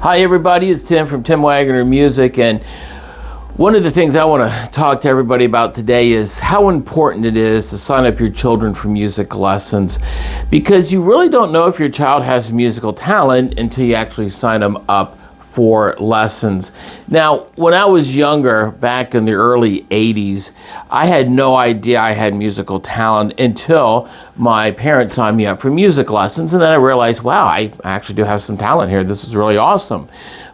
Hi everybody, it's Tim from Tim Wagner Music, and one of the things I want to talk to everybody about today is how important it is to sign up your children for music lessons, because you really don't know if your child has musical talent until you actually sign them up for lessons. Now, when I was younger, back in the early 80s, I had no idea I had musical talent until my parents signed me up for music lessons, and then I realized, wow, I actually do have some talent here. This is really awesome.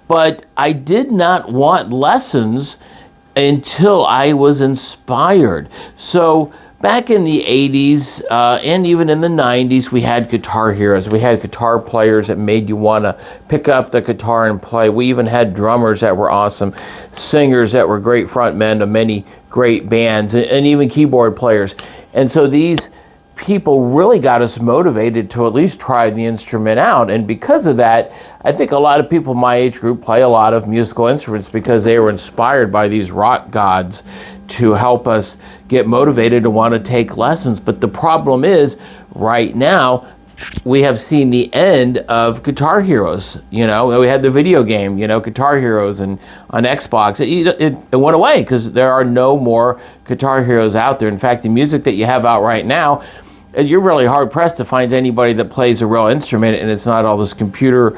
But I did not want lessons until I was inspired. So back in the 80s and even in the 90s, we had guitar heroes. We had guitar players that made you want to pick up the guitar and play. We even had drummers that were awesome, singers that were great frontmen of many great bands, and even keyboard players. And so these people really got us motivated to at least try the instrument out. And because of that, I think a lot of people my age group play a lot of musical instruments because they were inspired by these rock gods to help us get motivated to want to take lessons. But the problem is, right now, we have seen the end of Guitar Heroes. You know, we had the video game, Guitar Heroes, and on Xbox. It went away because there are no more Guitar Heroes out there. In fact, the music that you have out right now, you're really hard-pressed to find anybody that plays a real instrument, and it's not all this computer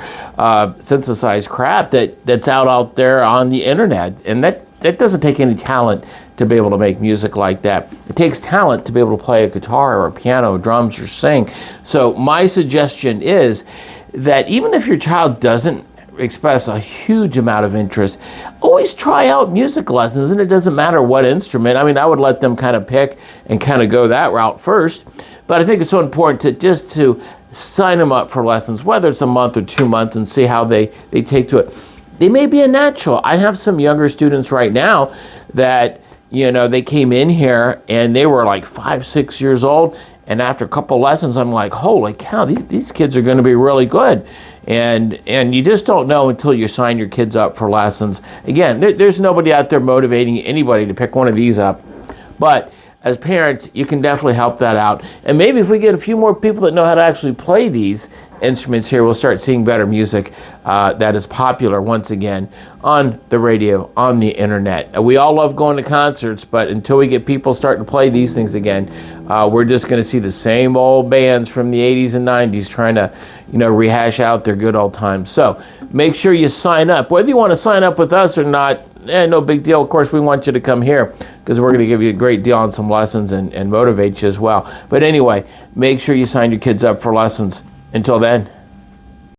synthesized crap that's out there on the internet. And that doesn't take any talent to be able to make music like that. It takes talent to be able to play a guitar or a piano, drums, or sing. So my suggestion is that even if your child doesn't express a huge amount of interest, always try out music lessons, and it doesn't matter what instrument. I mean, I would let them kind of pick and kind of go that route first, but I think it's so important to sign them up for lessons, whether it's a month or 2 months, and see how they take to it. They may be a natural. I have some younger students right now that, they came in here and they were like 5, 6 years old, and after a couple lessons, I'm like, holy cow, these kids are going to be really good. And you just don't know until you sign your kids up for lessons. Again, there's nobody out there motivating anybody to pick one of these up. But as parents, you can definitely help that out. And maybe if we get a few more people that know how to actually play these instruments here, we'll start seeing better music that is popular once again on the radio, on the internet. We all love going to concerts, but until we get people starting to play these things again, we're just going to see the same old bands from the 80s and 90s trying to, rehash out their good old times. So make sure you sign up. Whether you want to sign up with us or not, no big deal. Of course, we want you to come here because we're going to give you a great deal on some lessons and motivate you as well. But anyway, make sure you sign your kids up for lessons. Until then.